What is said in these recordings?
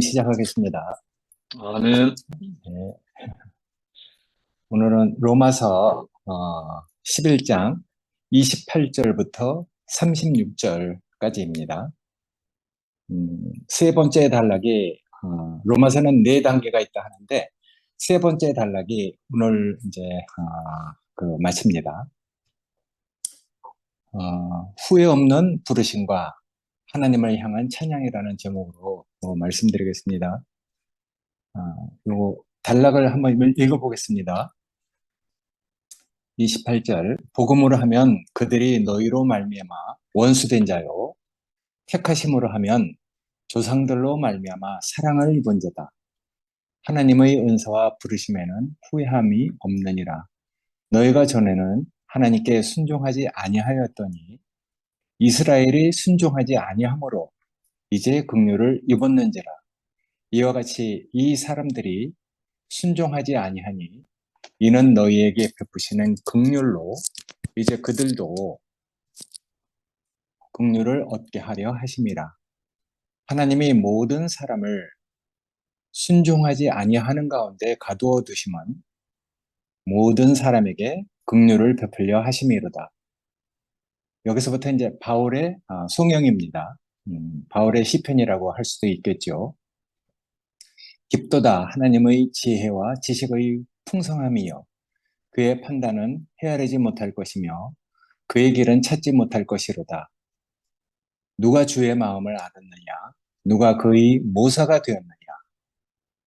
시작하겠습니다. 아멘. 네, 오늘은 로마서 11장 28절부터 36절까지입니다. 세 번째 단락이 로마서는 네 단계가 있다 하는데 세 번째 단락이 오늘 이제 마칩니다. 후회 없는 부르심과 하나님을 향한 찬양이라는 제목으로 말씀드리겠습니다. 요 단락을 한번 읽어보겠습니다. 28절 복음으로 하면 그들이 너희로 말미암아 원수된 자요 택하심으로 하면 조상들로 말미암아 사랑을 입은 자다. 하나님의 은사와 부르심에는 후회함이 없느니라. 너희가 전에는 하나님께 순종하지 아니하였더니 이스라엘이 순종하지 아니하므로 이제 긍휼을 입었는지라. 이와 같이 이 사람들이 순종하지 아니하니 이는 너희에게 베푸시는 긍휼로 이제 그들도 긍휼을 얻게 하려 하심이라. 하나님이 모든 사람을 순종하지 아니하는 가운데 가두어 두심은 모든 사람에게 긍휼을 베풀려 하심이로다. 여기서부터 이제 바울의 송영입니다. 바울의 시편이라고 할 수도 있겠죠. 깊도다 하나님의 지혜와 지식의 풍성함이요 그의 판단은 헤아리지 못할 것이며 그의 길은 찾지 못할 것이로다. 누가 주의 마음을 알았느냐? 누가 그의 모사가 되었느냐?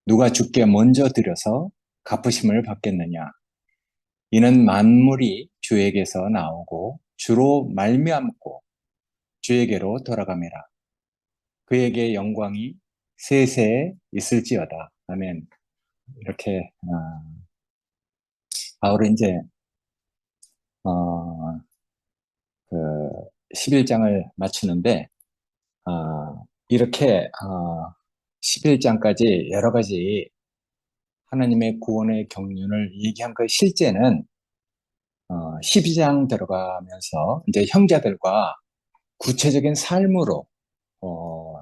누가 주께 먼저 드려서 갚으심을 받겠느냐? 이는 만물이 주에게서 나오고 주로 말미암고 주에게로 돌아감이라. 그에게 영광이 세세에 있을지어다. 아멘. 이렇게 바울은 이제 그 11장을 마치는데 이렇게 11장까지 여러 가지 하나님의 구원의 경륜을 얘기한 그 실제는 12장 들어가면서 이제 형제들과 구체적인 삶으로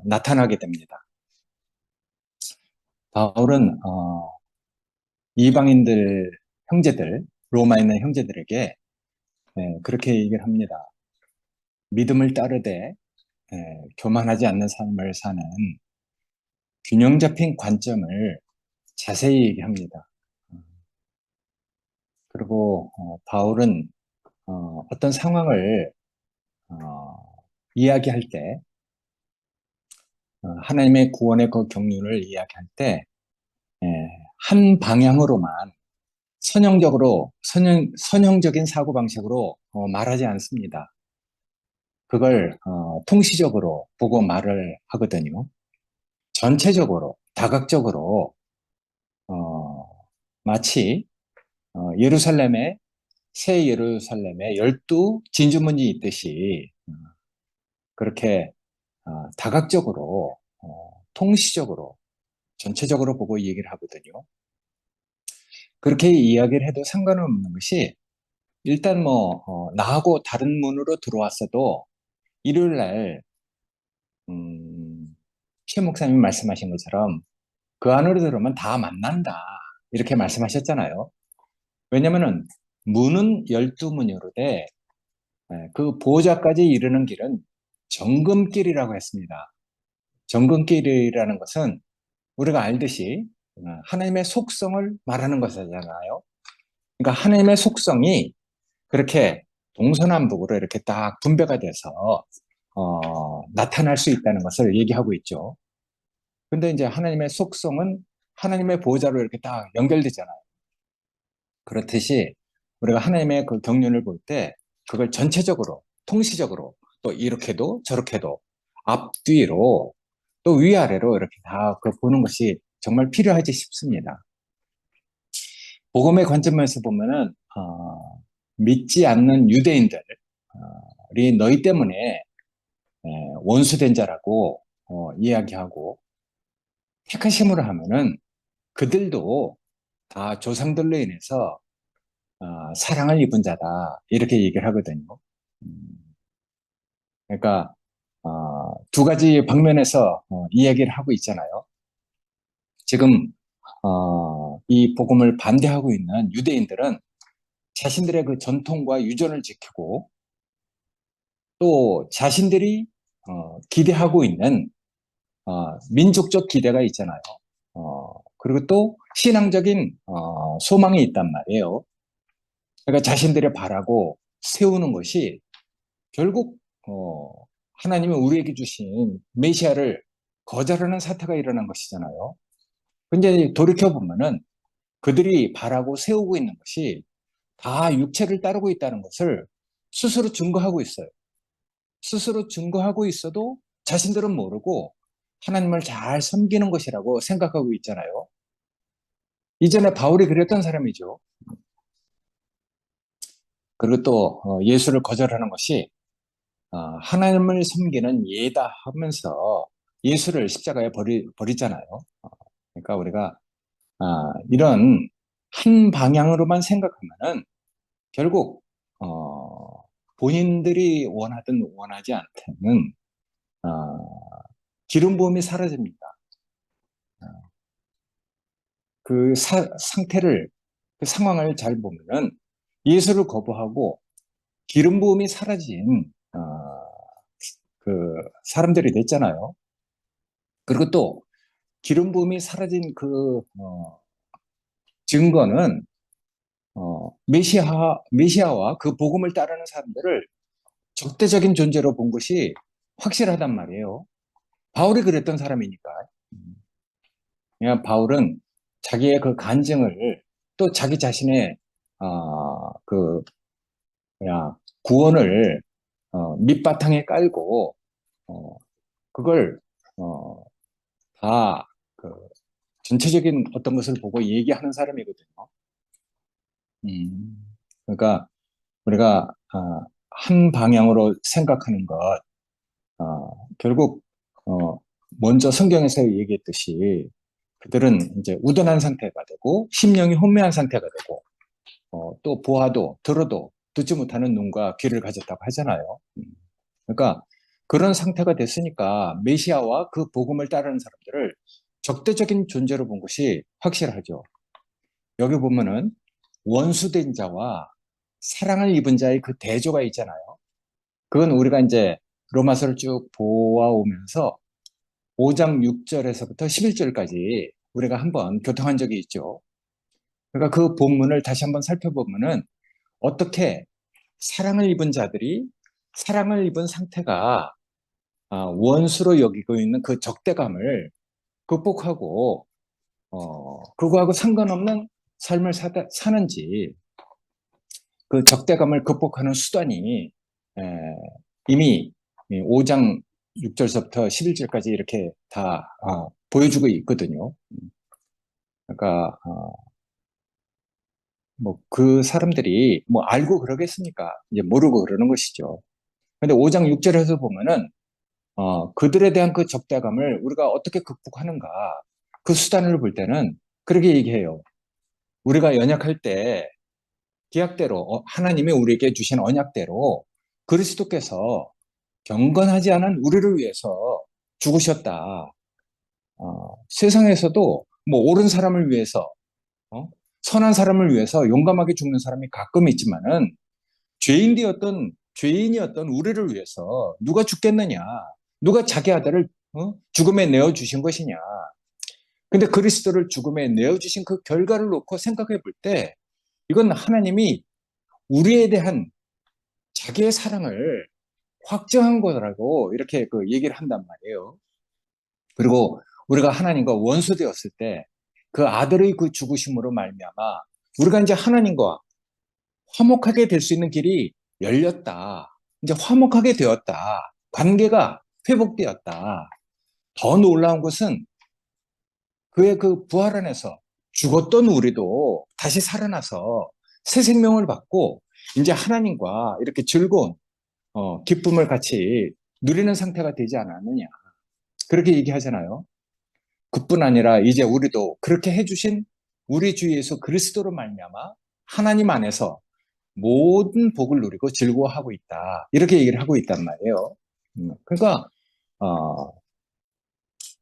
나타나게 됩니다. 바울은 이방인들 형제들, 로마에 있는 형제들에게 그렇게 얘기를 합니다. 믿음을 따르되 교만하지 않는 삶을 사는 균형 잡힌 관점을 자세히 얘기합니다. 그리고 바울은 어떤 상황을 이야기할 때 하나님의 구원의 그 경륜을 이야기할 때 한 방향으로만 선형적인 사고방식으로 말하지 않습니다. 그걸 통시적으로 보고 말을 하거든요. 전체적으로, 다각적으로 마치 새 예루살렘에 12 진주문이 있듯이 그렇게 다각적으로 통시적으로 전체적으로 보고 얘기를 하거든요. 그렇게 이야기를 해도 상관없는 것이 일단 나하고 다른 문으로 들어왔어도 일요일 날 최 목사님이 말씀하신 것처럼 그 안으로 들어오면 다 만난다 이렇게 말씀하셨잖아요. 왜냐면은 문은 12문이로되 그 보호자까지 이르는 길은 정금길이라고 했습니다. 정금길이라는 것은 우리가 알듯이 하나님의 속성을 말하는 것이잖아요. 그러니까 하나님의 속성이 그렇게 동서남북으로 이렇게 딱 분배가 돼서 나타날 수 있다는 것을 얘기하고 있죠. 근데 이제 하나님의 속성은 하나님의 보호자로 이렇게 딱 연결되잖아요. 그렇듯이 우리가 하나님의 그 경륜을 볼 때 그걸 전체적으로, 통시적으로 또 이렇게도 저렇게도 앞뒤로 또 위아래로 이렇게 다 보는 것이 정말 필요하지 싶습니다. 복음의 관점에서 보면은 믿지 않는 유대인들이 너희 때문에 원수된 자라고 이야기하고 택하심으로 하면은 그들도 다 조상들로 인해서 사랑을 입은 자다 이렇게 얘기를 하거든요. 그러니까 두 가지 방면에서 이야기를 하고 있잖아요. 지금 이 복음을 반대하고 있는 유대인들은 자신들의 그 전통과 유전을 지키고 또 자신들이 기대하고 있는 민족적 기대가 있잖아요. 그리고 또 신앙적인 소망이 있단 말이에요. 그러니까 자신들이 바라고 세우는 것이 결국 하나님이 우리에게 주신 메시아를 거절하는 사태가 일어난 것이잖아요. 근데 돌이켜보면은 그들이 바라고 세우고 있는 것이 다 육체를 따르고 있다는 것을 스스로 증거하고 있어요. 스스로 증거하고 있어도 자신들은 모르고 하나님을 잘 섬기는 것이라고 생각하고 있잖아요. 이전에 바울이 그랬던 사람이죠. 그리고 또 예수를 거절하는 것이 하나님을 섬기는 예다 하면서 예수를 십자가에 버리잖아요. 그러니까 우리가 이런 한 방향으로만 생각하면은 결국 본인들이 원하든 원하지 않든 기름 부음이 사라집니다. 그 상태를 그 상황을 잘 보면은 예수를 거부하고 기름 부음이 사라진 그 사람들이 됐잖아요. 그리고 또 기름 부음이 사라진 그 증거는 메시아와 그 복음을 따르는 사람들을 적대적인 존재로 본 것이 확실하단 말이에요. 바울이 그랬던 사람이니까. 그냥 바울은 자기의 그 간증을 또 자기 자신의 그 뭐야 구원을 밑바탕에 깔고 그걸 다그 전체적인 어떤 것을 보고 얘기하는 사람이거든요. 그러니까 우리가 한 방향으로 생각하는 것, 결국 먼저 성경에서 얘기했듯이 그들은 이제 우둔한 상태가 되고 심령이 혼미한 상태가 되고 또 보아도 들어도 듣지 못하는 눈과 귀를 가졌다고 하잖아요. 그러니까 그런 상태가 됐으니까 메시아와 그 복음을 따르는 사람들을 적대적인 존재로 본 것이 확실하죠. 여기 보면은 원수된 자와 사랑을 입은 자의 그 대조가 있잖아요. 그건 우리가 이제 로마서를 쭉 보아오면서 5장 6절에서부터 11절까지 우리가 한번 교통한 적이 있죠. 그러니까 그 본문을 다시 한번 살펴보면은 어떻게 사랑을 입은 자들이 사랑을 입은 상태가 원수로 여기고 있는 그 적대감을 극복하고 그거하고 상관없는 삶을 사는지 그 적대감을 극복하는 수단이 에, 이미 5장 6절서부터 11절까지 이렇게 다 보여주고 있거든요. 그러니까 뭐 그 사람들이 뭐 알고 그러겠습니까? 이제 모르고 그러는 것이죠. 근데 5장 6절에서 보면은 그들에 대한 그 적대감을 우리가 어떻게 극복하는가 그 수단을 볼 때는 그렇게 얘기해요. 우리가 연약할 때 기약대로 하나님이 우리에게 주신 언약대로 그리스도께서 경건하지 않은 우리를 위해서 죽으셨다. 세상에서도 뭐 옳은 사람을 위해서 선한 사람을 위해서 용감하게 죽는 사람이 가끔 있지만은 죄인이었던 우리를 위해서 누가 죽겠느냐? 누가 자기 아들을 죽음에 내어 주신 것이냐? 근데 그리스도를 죽음에 내어 주신 그 결과를 놓고 생각해 볼 때 이건 하나님이 우리에 대한 자기의 사랑을 확정한 거라고 이렇게 그 얘기를 한단 말이에요. 그리고 우리가 하나님과 원수되었을 때 그 아들의 그 죽으심으로 말미암아 우리가 이제 하나님과 화목하게 될 수 있는 길이 열렸다. 이제 화목하게 되었다. 관계가 회복되었다. 더 놀라운 것은 그의 그 부활 안에서 죽었던 우리도 다시 살아나서 새 생명을 받고 이제 하나님과 이렇게 즐거운 기쁨을 같이 누리는 상태가 되지 않았느냐. 그렇게 얘기하잖아요. 그뿐 아니라 이제 우리도 그렇게 해주신 우리 주 예수 그리스도로 말미암아 하나님 안에서 모든 복을 누리고 즐거워하고 있다. 이렇게 얘기를 하고 있단 말이에요. 그러니까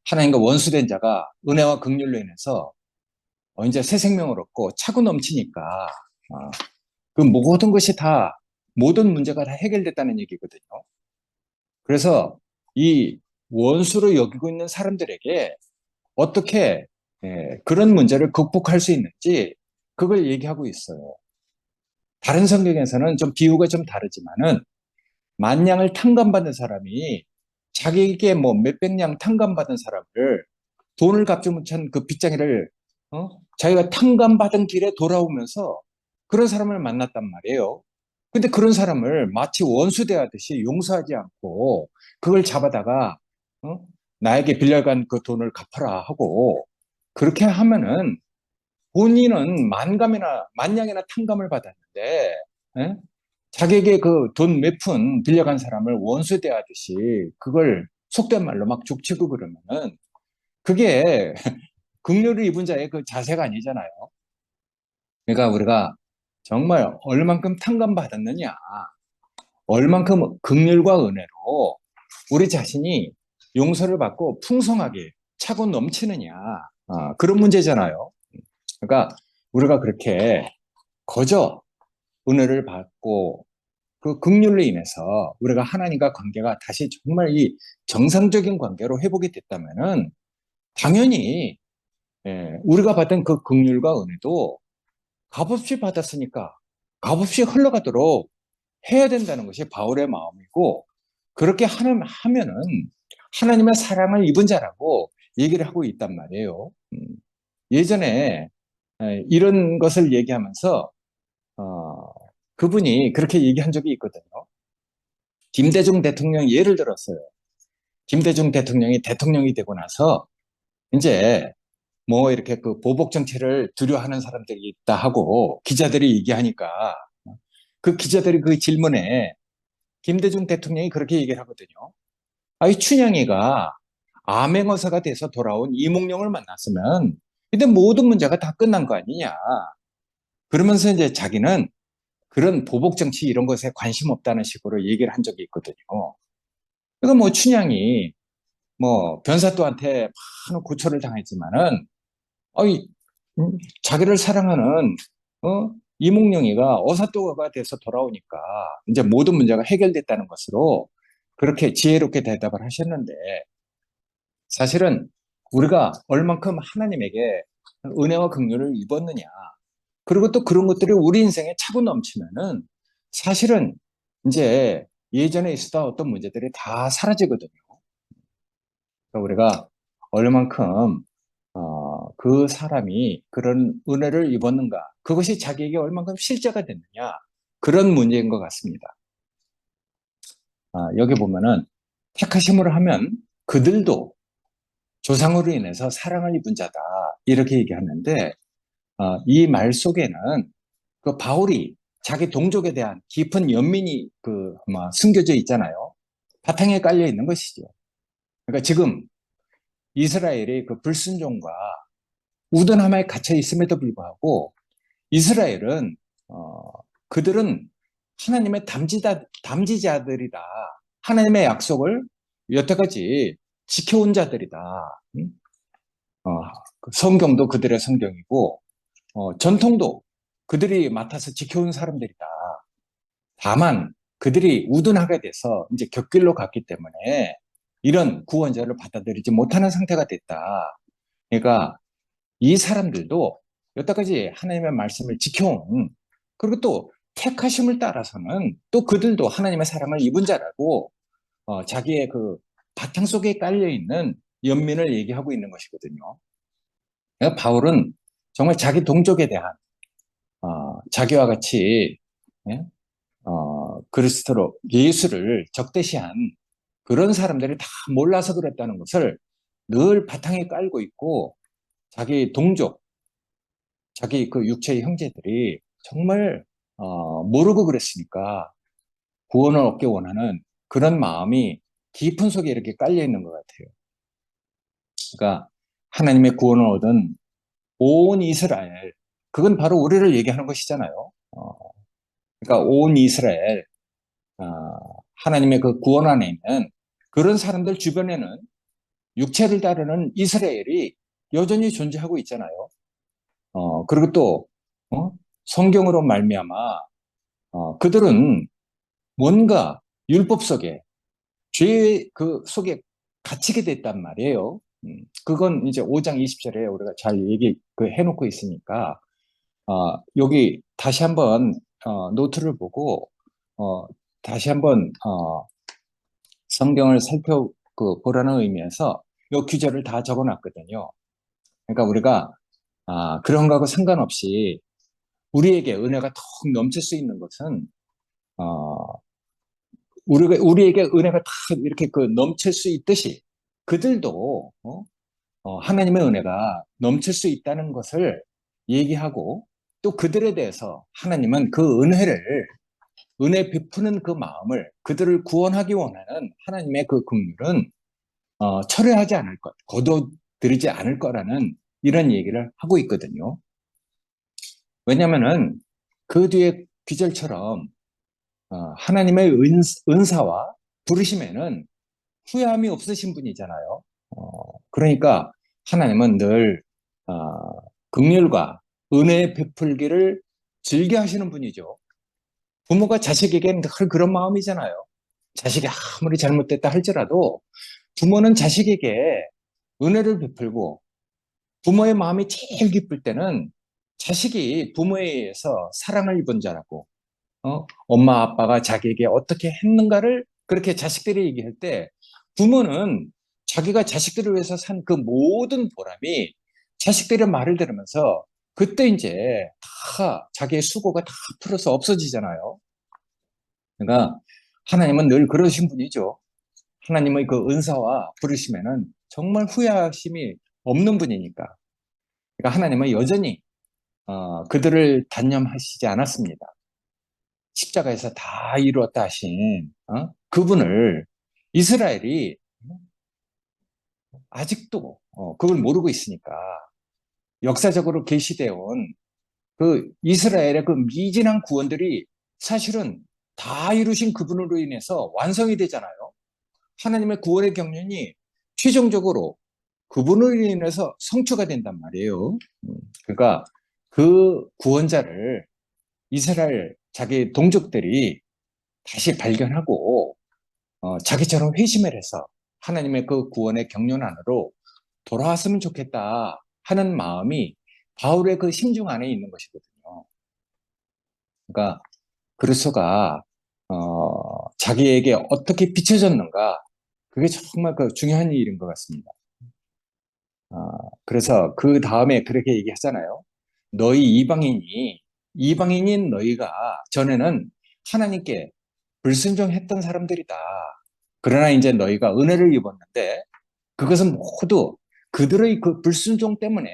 하나님과 원수된 자가 은혜와 긍휼로 인해서 이제 새 생명을 얻고 차고 넘치니까 어, 그 모든 것이 다 모든 문제가 다 해결됐다는 얘기거든요. 그래서 이 원수로 여기고 있는 사람들에게 어떻게 그런 문제를 극복할 수 있는지 그걸 얘기하고 있어요. 다른 성경에서는 좀 비유가 좀 다르지만은 만냥을 탕감받은 사람이 자기에게 뭐 몇백 냥 탕감받은 사람을 돈을 갚지 못한 그 빚쟁이를 자기가 탕감받은 길에 돌아오면서 그런 사람을 만났단 말이에요. 근데 그런 사람을 마치 원수 대하듯이 용서하지 않고 그걸 잡아다가 어? 나에게 빌려간 그 돈을 갚아라 하고 그렇게 하면은 본인은 만감이나 만냥이나 탕감을 받았는데 예? 자기에게 그 돈 몇 푼 빌려간 사람을 원수 대하듯이 그걸 속된 말로 막 족치고 그러면은 그게 긍휼을 입은 자의 그 자세가 아니잖아요. 그러니까 우리가 정말 얼만큼 탕감받았느냐, 얼만큼 긍휼과 은혜로 우리 자신이 용서를 받고 풍성하게 차고 넘치느냐, 그런 문제잖아요. 그러니까 우리가 그렇게 거저 은혜를 받고 그 긍휼로 인해서 우리가 하나님과 관계가 다시 정말 이 정상적인 관계로 회복이 됐다면은 당연히 우리가 받은 그 긍휼과 은혜도 값없이 받았으니까 값없이 흘러가도록 해야 된다는 것이 바울의 마음이고 그렇게 하면은 하나님의 사랑을 입은 자라고 얘기를 하고 있단 말이에요. 예전에 이런 것을 얘기하면서 어, 그분이 그렇게 얘기한 적이 있거든요. 김대중 대통령 예를 들었어요. 김대중 대통령이 대통령이 되고 나서 이제 뭐 이렇게 그 보복 정치를 두려워하는 사람들이 있다 하고 기자들이 얘기하니까 그 기자들이 그 질문에 김대중 대통령이 그렇게 얘기를 하거든요. 아이 춘향이가 암행어사가 돼서 돌아온 이몽룡을 만났으면 근데 모든 문제가 다 끝난 거 아니냐. 그러면서 이제 자기는 그런 보복 정치 이런 것에 관심 없다는 식으로 얘기를 한 적이 있거든요. 그러니까 뭐 춘향이 뭐 변사또한테 많은 고초를 당했지만은 어이 자기를 사랑하는 이몽룡이가 어사또가 돼서 돌아오니까 이제 모든 문제가 해결됐다는 것으로 그렇게 지혜롭게 대답을 하셨는데 사실은 우리가 얼만큼 하나님에게 은혜와 긍휼을 입었느냐 그리고 또 그런 것들이 우리 인생에 차고 넘치면은 사실은 이제 예전에 있었던 어떤 문제들이 다 사라지거든요. 그러니까 우리가 얼만큼 그 사람이 그런 은혜를 입었는가 그것이 자기에게 얼만큼 실제가 됐느냐 그런 문제인 것 같습니다. 여기 보면은 택하심으로 하면 그들도 조상으로 인해서 사랑을 입은 자다 이렇게 얘기하는데 이 말 속에는 그 바울이 자기 동족에 대한 깊은 연민이 숨겨져 있잖아요. 바탕에 깔려 있는 것이죠. 그러니까 지금 이스라엘의 그 불순종과 우둔함에 갇혀 있음에도 불구하고 이스라엘은 그들은 하나님의 담지자들이다. 하나님의 약속을 여태까지 지켜온 자들이다. 음? 그 성경도 그들의 성경이고 전통도 그들이 맡아서 지켜온 사람들이다. 다만 그들이 우둔하게 돼서 이제 곁길로 갔기 때문에 이런 구원자를 받아들이지 못하는 상태가 됐다. 그러니까 이 사람들도 여태까지 하나님의 말씀을 지켜온 그리고 또 택하심을 따라서는 또 그들도 하나님의 사랑을 입은 자라고 자기의 그 바탕 속에 깔려 있는 연민을 얘기하고 있는 것이거든요. 그러니까 바울은 정말 자기 동족에 대한 자기와 같이 예? 그리스도로 예수를 적대시한 그런 사람들이 다 몰라서 그랬다는 것을 늘 바탕에 깔고 있고 자기 동족, 자기 그 육체의 형제들이 정말 모르고 그랬으니까 구원을 얻기 원하는 그런 마음이 깊은 속에 이렇게 깔려 있는 것 같아요. 그러니까 하나님의 구원을 얻은 온 이스라엘, 그건 바로 우리를 얘기하는 것이잖아요. 그러니까 온 이스라엘, 어, 하나님의 그 구원 안에 있는 그런 사람들 주변에는, 육체를 따르는 이스라엘이 여전히 존재하고 있잖아요. 그리고 또 성경으로 말미암아 그들은 뭔가 율법 속에 죄의 그 속에 갇히게 됐단 말이에요. 그건 이제 5장 20절에 우리가 잘 얘기 해놓고 있으니까 여기 다시 한번 노트를 보고 다시 한번 성경을 살펴보라는 의미에서 이 규절을 다 적어놨거든요. 그러니까 우리가 그런 거하고 상관없이 우리에게 은혜가 턱 넘칠 수 있는 것은 어, 우리에게 은혜가 다 이렇게 넘칠 수 있듯이 그들도 하나님의 은혜가 넘칠 수 있다는 것을 얘기하고 또 그들에 대해서 하나님은 그 은혜 베푸는 그 마음을 그들을 구원하기 원하는 하나님의 그 긍휼은 철회하지 않을 것, 거둬들이지 않을 거라는 이런 얘기를 하고 있거든요. 왜냐면은 그 뒤에 귀절처럼 하나님의 은사와 부르심에는 후회함이 없으신 분이잖아요. 그러니까 하나님은 늘 긍휼과 은혜의 베풀기를 즐겨 하시는 분이죠. 부모가 자식에게는 늘 그런 마음이잖아요. 자식이 아무리 잘못됐다 할지라도 부모는 자식에게 은혜를 베풀고 부모의 마음이 제일 기쁠 때는 자식이 부모에 의해서 사랑을 입은 자라고 엄마 아빠가 자기에게 어떻게 했는가를 그렇게 자식들이 얘기할 때 부모는 자기가 자식들을 위해서 산 그 모든 보람이 자식들의 말을 들으면서 그때 이제 다 자기의 수고가 다 풀어서 없어지잖아요. 그러니까 하나님은 늘 그러신 분이죠. 하나님의 그 은사와 부르심에는 정말 후회하심이 없는 분이니까. 그러니까 하나님은 여전히 그들을 단념하시지 않았습니다. 십자가에서 다 이루었다 하신 그분을 이스라엘이 아직도 그걸 모르고 있으니까 역사적으로 계시되어 온 그 이스라엘의 그 미진한 구원들이 사실은 다 이루신 그분으로 인해서 완성이 되잖아요. 하나님의 구원의 경륜이 최종적으로 그분으로 인해서 성취가 된단 말이에요. 그러니까 그 구원자를 이스라엘 자기 동족들이 다시 발견하고 자기처럼 회심을 해서 하나님의 그 구원의 경륜 안으로 돌아왔으면 좋겠다 하는 마음이 바울의 그 심중 안에 있는 것이거든요. 그러니까 그리스도가 자기에게 어떻게 비춰졌는가 그게 정말 그 중요한 일인 것 같습니다. 그래서 그 다음에 그렇게 얘기하잖아요. 너희 이방인인 너희가 전에는 하나님께 불순종했던 사람들이다. 그러나 이제 너희가 은혜를 입었는데 그것은 모두 그들의 그 불순종 때문에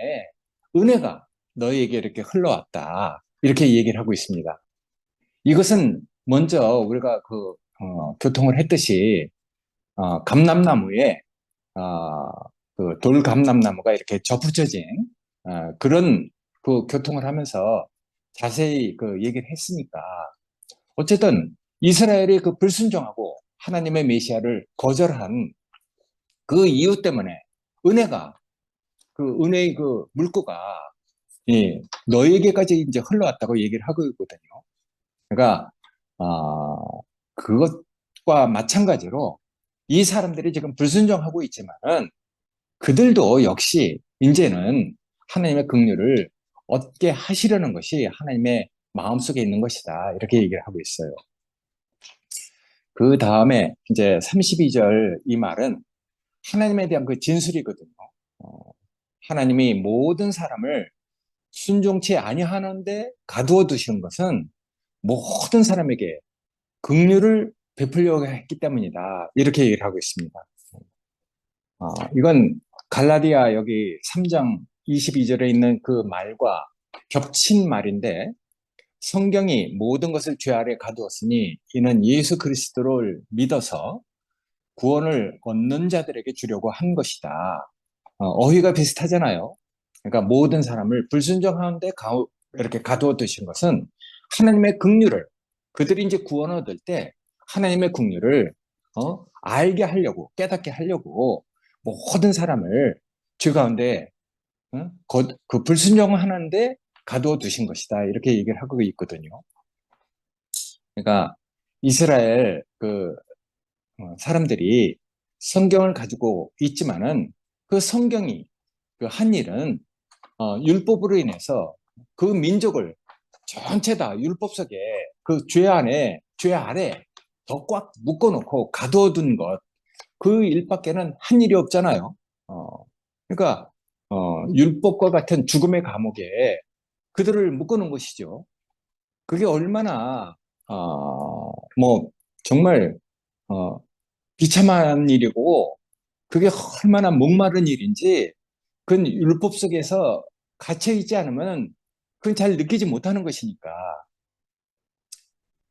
은혜가 너희에게 이렇게 흘러왔다. 이렇게 얘기를 하고 있습니다. 이것은 먼저 우리가 교통을 했듯이 감람나무에 어, 그 돌감람나무가 이렇게 접붙여진 그런 그 교통을 하면서 자세히 그 얘기를 했으니까 어쨌든 이스라엘이 그 불순종하고 하나님의 메시아를 거절한 그 이유 때문에 은혜가 그 은혜의 그 물고가 예, 너에게까지 이제 흘러왔다고 얘기를 하고 있거든요. 그러니까 그것과 마찬가지로 이 사람들이 지금 불순종하고 있지만은 그들도 역시 이제는 하나님의 긍휼을 얻게 하시려는 것이 하나님의 마음속에 있는 것이다. 이렇게 얘기를 하고 있어요. 그 다음에 이제 32절 이 말은 하나님에 대한 그 진술이거든요. 어, 하나님이 모든 사람을 순종치 아니하는데 가두어 두신 것은 모든 사람에게 긍휼을 베풀려고 했기 때문이다. 이렇게 얘기를 하고 있습니다. 이건 갈라디아 여기 3장 22절에 있는 그 말과 겹친 말인데 성경이 모든 것을 죄 아래 가두었으니 이는 예수 그리스도를 믿어서 구원을 얻는 자들에게 주려고 한 것이다. 어휘가 비슷하잖아요. 그러니까 모든 사람을 불순종하는데 이렇게 가두어 두신 것은 하나님의 긍휼을 그들이 이제 구원 얻을 때 하나님의 긍휼을 알게 하려고 깨닫게 하려고 모든 사람을 죄 가운데 그 불순종하는데 가두어 두신 것이다. 이렇게 얘기를 하고 있거든요. 그러니까 이스라엘 사람들이 성경을 가지고 있지만은 그 성경이 그 한 일은 율법으로 인해서 그 민족을 전체 다 율법 속에 그 죄 안에 죄 아래 더 꽉 묶어놓고 가둬둔 것 그 일밖에는 한 일이 없잖아요. 어, 그러니까 율법과 같은 죽음의 감옥에 그들을 묶어놓은 것이죠. 그게 얼마나 뭐 정말 어, 비참한 일이고 그게 얼마나 목마른 일인지 그건 율법 속에서 갇혀 있지 않으면 그건 잘 느끼지 못하는 것이니까.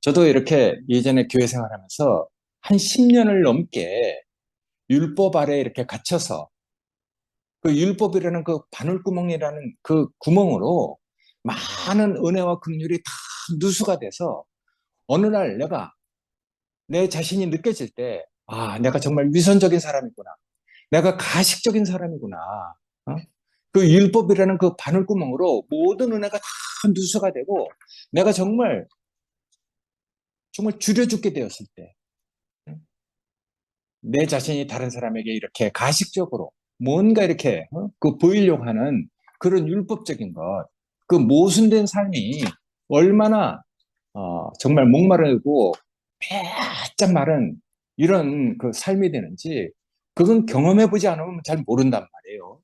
저도 이렇게 예전에 교회 생활하면서 한 10년을 넘게 율법 아래 이렇게 갇혀서 그 율법이라는 그 바늘구멍이라는 그 구멍으로 많은 은혜와 긍휼이 다 누수가 돼서 어느 날 내가 내 자신이 느껴질 때, 내가 정말 위선적인 사람이구나. 내가 가식적인 사람이구나. 어? 그 율법이라는 그 바늘구멍으로 모든 은혜가 다 누수가 되고 내가 정말 줄여 죽게 되었을 때, 내 자신이 다른 사람에게 이렇게 가식적으로 뭔가 이렇게 그 보이려고 하는 그런 율법적인 것, 그 모순된 삶이 얼마나 정말 목마르고 바짝 마른 이런 그 삶이 되는지 그건 경험해 보지 않으면 잘 모른단 말이에요.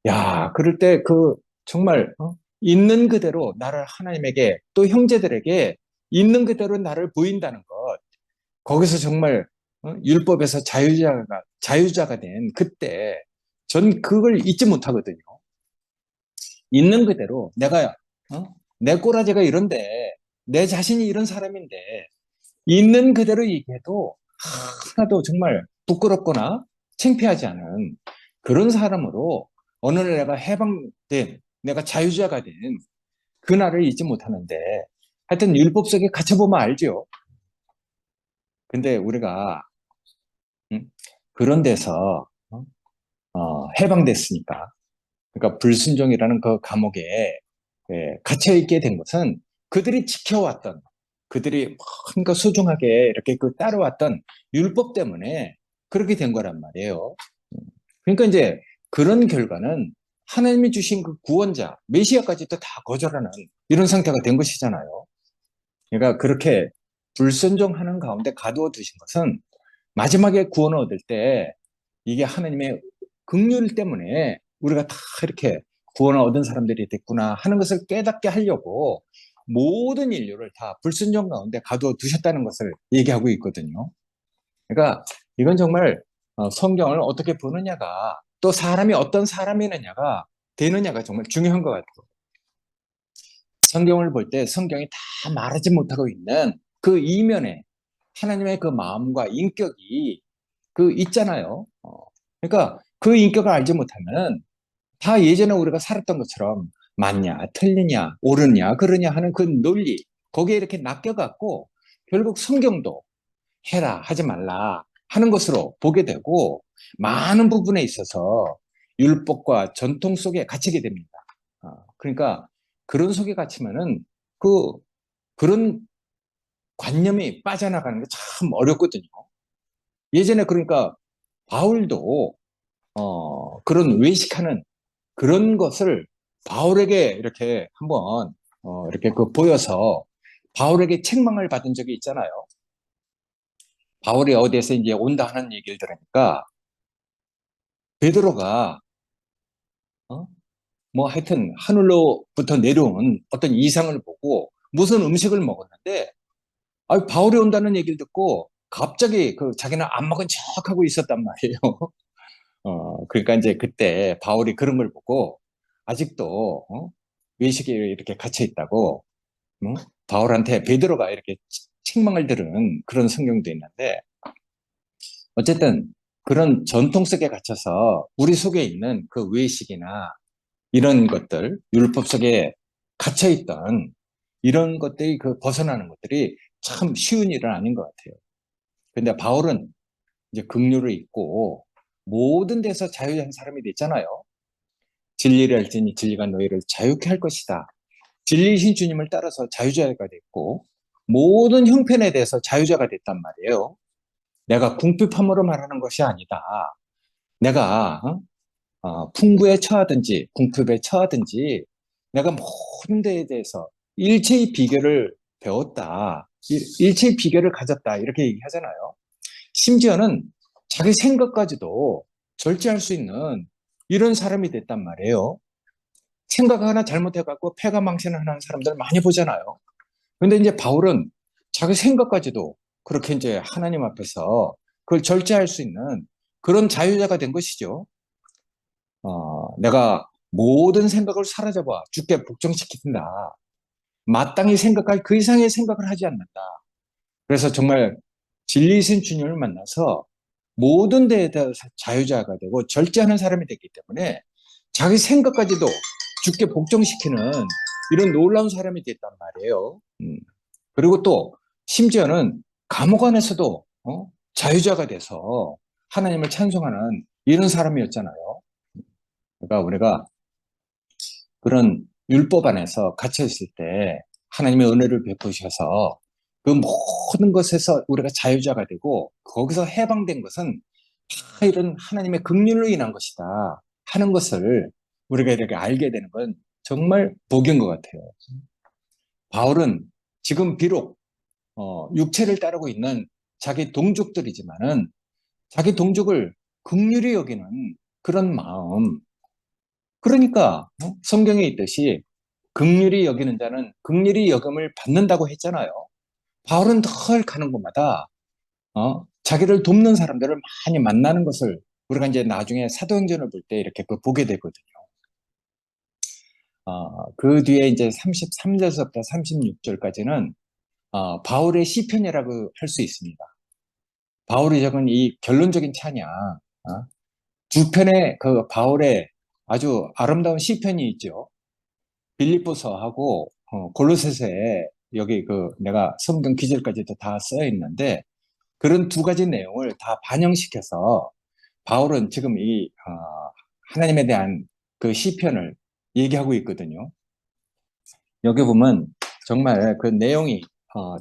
야, 그럴 때 그 정말 있는 그대로 나를 하나님에게 또 형제들에게 있는 그대로 나를 보인다는 것. 거기서 정말 율법에서 자유자가 된 그때 전 그걸 잊지 못하거든요. 있는 그대로 내가 내 꼬라지가 이런데 내 자신이 이런 사람인데 있는 그대로 얘기해도 하나도 정말 부끄럽거나 창피하지 않은 그런 사람으로 어느 날 내가 해방된 내가 자유자가 된 그날을 잊지 못하는데 하여튼 율법 속에 갇혀보면 알죠. 근데 우리가 음, 그런 데서 해방됐으니까 그러니까 불순종이라는 그 감옥에 갇혀 있게 된 것은 그들이 지켜왔던 그들이 뭔가 소중하게 이렇게 그 따라왔던 율법 때문에 그렇게 된 거란 말이에요. 그러니까 이제 그런 결과는 하나님이 주신 그 구원자 메시아까지도 다 거절하는 이런 상태가 된 것이잖아요. 그러니까 그렇게 불순종하는 가운데 가두어 두신 것은 마지막에 구원을 얻을 때 이게 하나님의 긍휼 때문에 우리가 다 이렇게 구원을 얻은 사람들이 됐구나 하는 것을 깨닫게 하려고 모든 인류를 다 불순종 가운데 가두어 두셨다는 것을 얘기하고 있거든요. 그러니까 이건 정말 성경을 어떻게 보느냐가 또 사람이 어떤 사람이느냐가 되느냐가 정말 중요한 것 같아요. 성경을 볼 때 성경이 다 말하지 못하고 있는 그 이면에 하나님의 그 마음과 인격이 그 있잖아요. 그러니까 그 인격을 알지 못하면 다 예전에 우리가 살았던 것처럼 맞냐, 틀리냐, 옳으냐, 그러냐 하는 그 논리 거기에 이렇게 낚여갖고 결국 성경도 해라, 하지 말라 하는 것으로 보게 되고 많은 부분에 있어서 율법과 전통 속에 갇히게 됩니다. 그러니까 그런 속에 갇히면은 그런 관념이 빠져나가는 게 참 어렵거든요. 예전에 그러니까 바울도 그런 외식하는 그런 것을 바울에게 이렇게 한번 이렇게 그 보여서 바울에게 책망을 받은 적이 있잖아요. 바울이 어디에서 이제 온다 하는 얘기를 들으니까 베드로가 어? 뭐 하여튼 하늘로부터 내려온 어떤 이상을 보고 무슨 음식을 먹었는데 바울이 온다는 얘기를 듣고 갑자기 그 자기는 안 먹은 척하고 있었단 말이에요. 그러니까 이제 그때 바울이 그런 걸 보고 아직도 외식에 이렇게 갇혀 있다고 바울한테 베드로가 이렇게 책망을 들은 그런 성경도 있는데 어쨌든 그런 전통 속에 갇혀서 우리 속에 있는 그 외식이나 이런 것들 율법 속에 갇혀 있던 이런 것들이 그 벗어나는 것들이 참 쉬운 일은 아닌 것 같아요. 근데 바울은 이제 긍휼을 잊고 모든 데서 자유한 사람이 됐잖아요. 진리를 알지니 진리가 너희를 자유케 할 것이다. 진리이신 주님을 따라서 자유자가 됐고 모든 형편에 대해서 자유자가 됐단 말이에요. 내가 궁핍함으로 말하는 것이 아니다. 내가 풍부에 처하든지 궁핍에 처하든지 내가 모든 데에 대해서 일체의 비결을 배웠다. 일체의 비결을 가졌다. 이렇게 얘기하잖아요. 심지어는 자기 생각까지도 절제할 수 있는 이런 사람이 됐단 말이에요. 생각 하나 잘못해갖고 패가망신하는 사람들 많이 보잖아요. 근데 이제 바울은 자기 생각까지도 그렇게 이제 하나님 앞에서 그걸 절제할 수 있는 그런 자유자가 된 것이죠. 내가 모든 생각을 사로잡아 주께 복종시킨다. 마땅히 생각할 그 이상의 생각을 하지 않는다. 그래서 정말 진리이신 주님을 만나서 모든 데에 대해서 자유자가 되고 절제하는 사람이 됐기 때문에 자기 생각까지도 주께 복종시키는 이런 놀라운 사람이 됐단 말이에요. 그리고 또 심지어는 감옥 안에서도 자유자가 돼서 하나님을 찬송하는 이런 사람이었잖아요. 그러니까 우리가 그런 율법 안에서 갇혀 있을 때 하나님의 은혜를 베푸셔서 그 모든 것에서 우리가 자유자가 되고 거기서 해방된 것은 다 이런 하나님의 긍휼로 인한 것이다 하는 것을 우리가 이렇게 알게 되는 건 정말 복인 것 같아요. 바울은 지금 비록 육체를 따르고 있는 자기 동족들이지만은 자기 동족을 긍휼히 여기는 그런 마음. 그러니까 성경에 있듯이 긍휼히 여기는 자는 긍휼히 여김을 받는다고 했잖아요. 바울은 늘 가는 곳마다 자기를 돕는 사람들을 많이 만나는 것을 우리가 이제 나중에 사도행전을 볼 때 이렇게 보게 되거든요. 그 뒤에 이제 33절부터 36절까지는 바울의 시편이라고 할 수 있습니다. 바울이 적은 이 결론적인 찬양, 두 편의 그 바울의 아주 아름다운 시편이 있죠. 빌립보서하고 골로새서에 여기 그 내가 성경 기절까지도 다 써 있는데 그런 두 가지 내용을 다 반영시켜서 바울은 지금 이 하나님에 대한 그 시편을 얘기하고 있거든요. 여기 보면 정말 그 내용이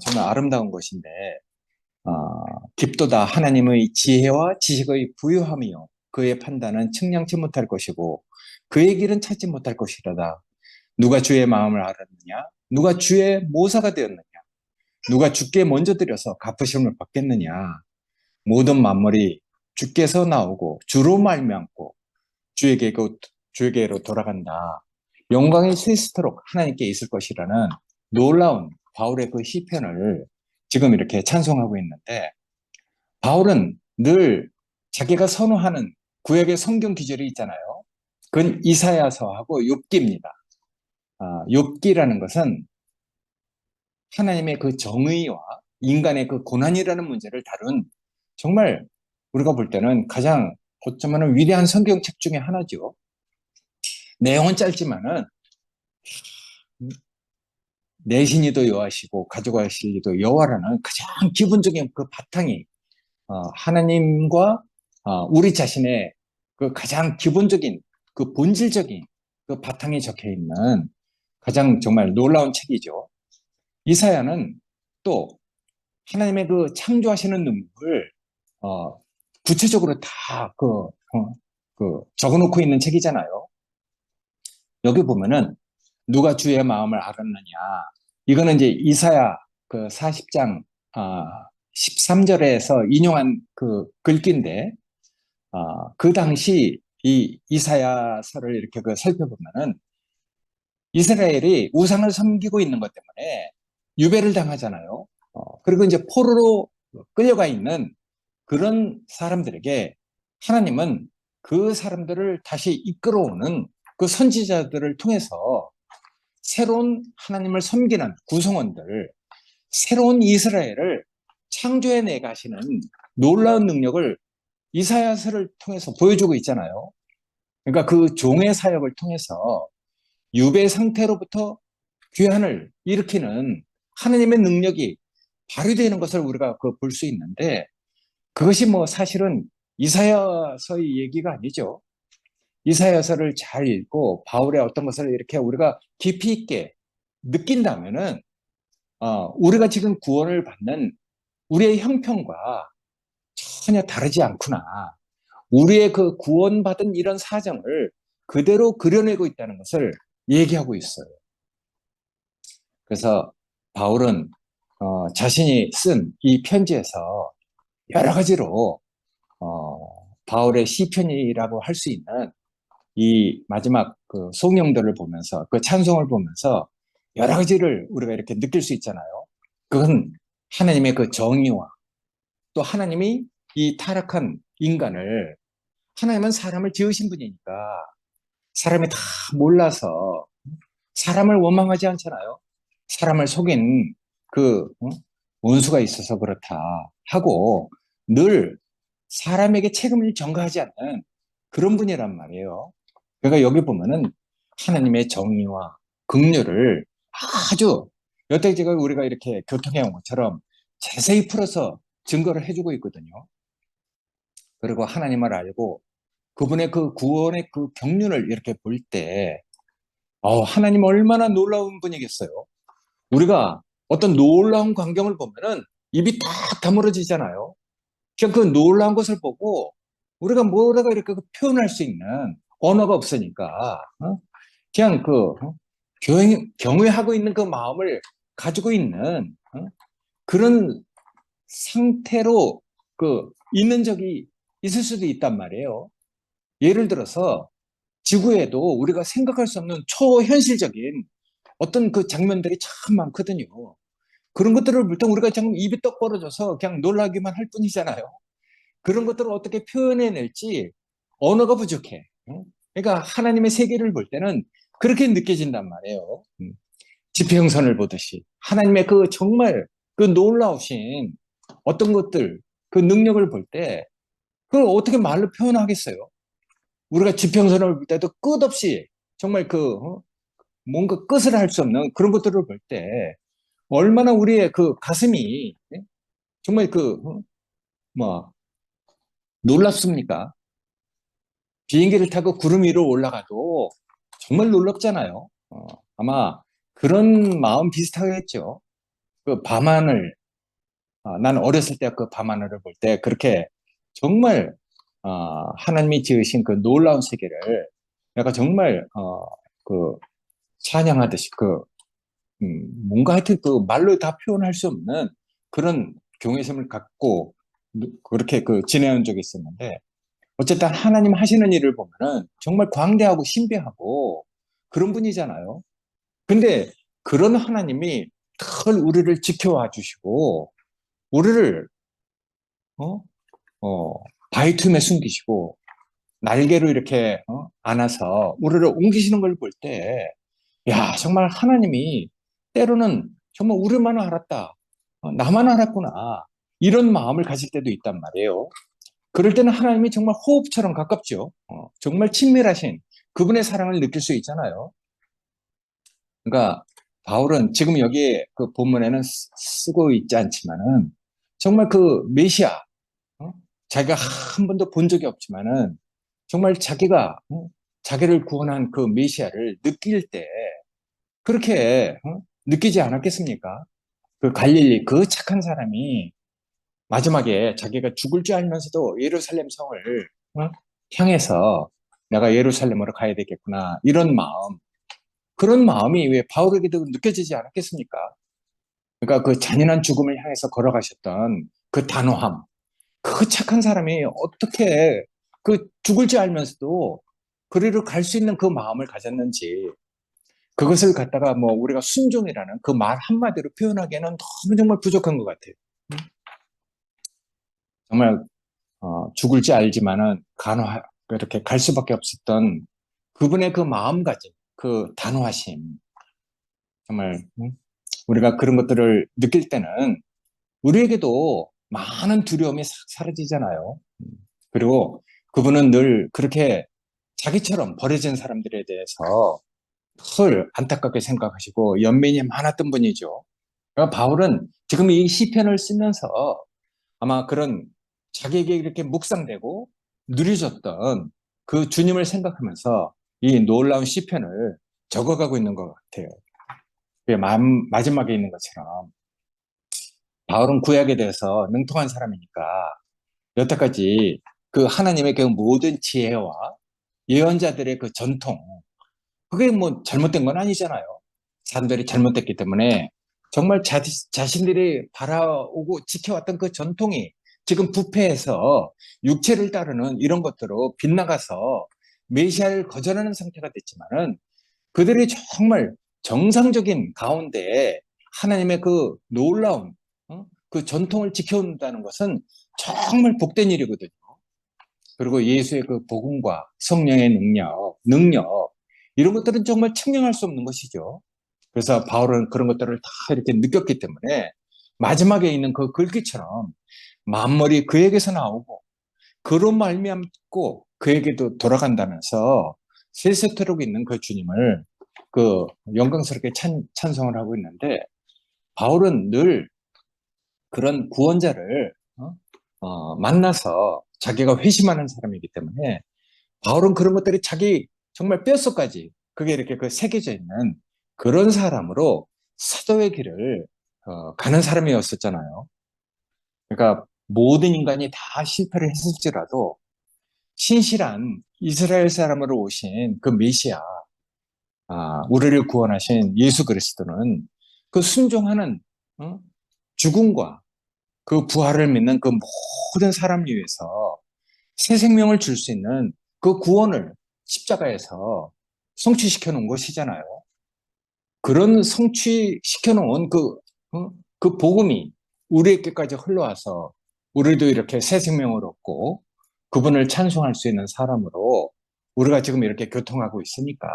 정말 아름다운 것인데 어, 깊도다 하나님의 지혜와 지식의 부유함이요 그의 판단은 측량치 못할 것이고 그의 길은 찾지 못할 것이로다. 누가 주의 마음을 알았느냐? 누가 주의 모사가 되었느냐? 누가 주께 먼저 드려서 갚으심을 받겠느냐? 모든 만물이 주께서 나오고 주로 말미암고 주에게로 돌아간다. 영광이 셋스토록 하나님께 있을 것이라는 놀라운 바울의 그 시편을 지금 이렇게 찬송하고 있는데 바울은 늘 자기가 선호하는 구약의 성경 기절이 있잖아요. 그건 이사야서하고 욥기입니다. 욥기라는 것은 하나님의 그 정의와 인간의 그 고난이라는 문제를 다룬 정말 우리가 볼 때는 가장 어쩌면 위대한 성경책 중에 하나죠. 내용은 짧지만은 내신이도 여호와시고 가져가실 이도 여호와라는 가장 기본적인 그 바탕이 하나님과 우리 자신의 그 가장 기본적인 그 본질적인 그 바탕이 적혀 있는 가장 정말 놀라운 책이죠. 이사야는 또 하나님의 그 창조하시는 능력을 구체적으로 다 적어놓고 있는 책이잖아요. 여기 보면은 누가 주의 마음을 알았느냐. 이거는 이제 이사야 그 40장 13절에서 인용한 그 글귀인데 그 당시 이 이사야서를 이렇게 살펴보면은 이스라엘이 우상을 섬기고 있는 것 때문에 유배를 당하잖아요. 그리고 이제 포로로 끌려가 있는 그런 사람들에게 하나님은 그 사람들을 다시 이끌어오는 그 선지자들을 통해서 새로운 하나님을 섬기는 구성원들, 새로운 이스라엘을 창조해내 가시는 놀라운 능력을 이사야서를 통해서 보여주고 있잖아요. 그러니까 그 종의 사역을 통해서 유배 상태로부터 귀환을 일으키는 하나님의 능력이 발휘되는 것을 우리가 볼 수 있는데 그것이 뭐 사실은 이사야서의 얘기가 아니죠. 이사야서를 잘 읽고 바울의 어떤 것을 이렇게 우리가 깊이 있게 느낀다면은 우리가 지금 구원을 받는 우리의 형편과 전혀 다르지 않구나. 우리의 그 구원받은 이런 사정을 그대로 그려내고 있다는 것을 얘기하고 있어요. 그래서 바울은 자신이 쓴 이 편지에서 여러 가지로 바울의 시편이라고 할 수 있는 이 마지막 그 송영도를 보면서 그 찬송을 보면서 여러 가지를 우리가 이렇게 느낄 수 있잖아요. 그건 하나님의 그 정의와 또 하나님이 이 타락한 인간을 하나님은 사람을 지으신 분이니까 사람이 다 몰라서 사람을 원망하지 않잖아요. 사람을 속인 그 원수가 있어서 그렇다 하고 늘 사람에게 책임을 전가하지 않는 그런 분이란 말이에요. 그러니까 여기 보면은 하나님의 정의와 긍휼을 아주 여태까지 우리가 이렇게 교통해온 것처럼 자세히 풀어서 증거를 해주고 있거든요. 그리고 하나님을 알고 그분의 그 구원의 그 경륜을 이렇게 볼 때, 하나님 얼마나 놀라운 분이겠어요. 우리가 어떤 놀라운 광경을 보면은 입이 딱 다물어지잖아요. 그냥 그 놀라운 것을 보고 우리가 뭐라고 이렇게 그 표현할 수 있는 언어가 없으니까, 그냥 경외하고 있는 그 마음을 가지고 있는, 그런 상태로 있는 적이 있을 수도 있단 말이에요. 예를 들어서 지구에도 우리가 생각할 수 없는 초현실적인 어떤 그 장면들이 참 많거든요. 그런 것들을 볼 때 우리가 지금 입이 떡 벌어져서 그냥 놀라기만 할 뿐이잖아요. 그런 것들을 어떻게 표현해낼지 언어가 부족해. 그러니까 하나님의 세계를 볼 때는 그렇게 느껴진단 말이에요. 지평선을 보듯이 하나님의 그 정말 그 놀라우신 어떤 것들, 그 능력을 볼 때 그걸 어떻게 말로 표현하겠어요? 우리가 지평선을 볼 때도 끝없이 정말 뭔가 끝을 할 수 없는 그런 것들을 볼 때 얼마나 우리의 그 가슴이 정말 뭐 놀랍습니까? 비행기를 타고 구름 위로 올라가도 정말 놀랍잖아요. 아마 그런 마음 비슷하겠죠. 그 밤하늘, 난 어렸을 때 그 밤하늘을 볼 때 그렇게 정말 하나님이 지으신 그 놀라운 세계를 내가 정말 그 찬양하듯이 뭔가 하여튼 그 말로 다 표현할 수 없는 그런 경외심을 갖고 그렇게 지내온 적이 있었는데 어쨌든 하나님 하시는 일을 보면은 정말 광대하고 신비하고 그런 분이잖아요. 근데 그런 하나님이 늘 우리를 지켜와 주시고 우리를 어? 어, 바위 틈에 숨기시고 날개로 이렇게 안아서 우리를 옮기시는 걸 볼 때, 야, 정말 하나님이 때로는 정말 우리만 알았다. 나만 알았구나. 이런 마음을 가질 때도 있단 말이에요. 그럴 때는 하나님이 정말 호흡처럼 가깝죠. 정말 친밀하신 그분의 사랑을 느낄 수 있잖아요. 그러니까 바울은 지금 여기에 그 본문에는 쓰고 있지 않지만은 정말 그 메시아, 어? 자기가 한 번도 본 적이 없지만은 정말 자기가 자기를 구원한 그 메시아를 느낄 때 그렇게 느끼지 않았겠습니까? 그 갈릴리 그 착한 사람이 마지막에 자기가 죽을 줄 알면서도 예루살렘 성을 향해서 내가 예루살렘으로 가야 되겠구나 이런 마음 그런 마음이 왜 바울에게도 느껴지지 않았겠습니까? 그러니까 그 잔인한 죽음을 향해서 걸어가셨던 그 단호함 그 착한 사람이 어떻게 그 죽을 줄 알면서도 그리로 갈 수 있는 그 마음을 가졌는지 그것을 갖다가 뭐 우리가 순종이라는 그 말 한마디로 표현하기에는 너무 정말 부족한 것 같아요. 정말 죽을 줄 알지만은 간화 이렇게 갈 수밖에 없었던 그분의 그 마음가짐, 그 단호하심 정말 우리가 그런 것들을 느낄 때는 우리에게도 많은 두려움이 싹 사라지잖아요. 그리고 그분은 늘 그렇게 자기처럼 버려진 사람들에 대해서 늘 안타깝게 생각하시고 연민이 많았던 분이죠. 그러니까 바울은 지금 이 시편을 쓰면서 아마 그런 자기에게 이렇게 묵상되고 누려졌던 그 주님을 생각하면서 이 놀라운 시편을 적어가고 있는 것 같아요. 마지막에 있는 것처럼 바울은 구약에 대해서 능통한 사람이니까 여태까지 그 하나님의 그 모든 지혜와 예언자들의 그 전통, 그게 뭐 잘못된 건 아니잖아요. 사람들이 잘못됐기 때문에 정말 자신들이 바라오고 지켜왔던 그 전통이 지금 부패해서 육체를 따르는 이런 것들로 빗나가서 메시아를 거절하는 상태가 됐지만은 그들이 정말 정상적인 가운데 하나님의 그 놀라운 그 전통을 지켜온다는 것은 정말 복된 일이거든요. 그리고 예수의 그 복음과 성령의 능력 이런 것들은 정말 측량할 수 없는 것이죠. 그래서 바울은 그런 것들을 다 이렇게 느꼈기 때문에 마지막에 있는 그 글귀처럼 만물이 그에게서 나오고 그로 말미암고 그에게도 돌아간다면서 세세토록 있는 그 주님을 그 영광스럽게 찬송을 하고 있는데 바울은 늘 그런 구원자를 만나서 자기가 회심하는 사람이기 때문에 바울은 그런 것들이 자기 정말 뼛속까지 그게 이렇게 그 새겨져 있는 그런 사람으로 사도의 길을 가는 사람이었었잖아요. 그러니까 모든 인간이 다 실패를 했을지라도 신실한 이스라엘 사람으로 오신 그 메시아, 우리를 구원하신 예수 그리스도는 그 순종하는 죽음과 그 부활을 믿는 그 모든 사람 위해서 새 생명을 줄 수 있는 그 구원을 십자가에서 성취시켜 놓은 것이잖아요. 그런 성취시켜 놓은 그 복음이 우리에게까지 흘러와서 우리도 이렇게 새 생명을 얻고 그분을 찬송할 수 있는 사람으로 우리가 지금 이렇게 교통하고 있으니까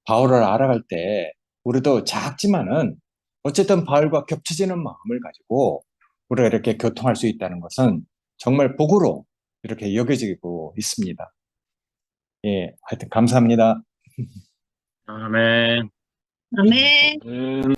바울을 알아갈 때 우리도 작지만은 어쨌든 바울과 겹쳐지는 마음을 가지고 우리가 이렇게 교통할 수 있다는 것은 정말 복으로 이렇게 여겨지고 있습니다. 예, 하여튼 감사합니다. 아멘. 아멘. 음.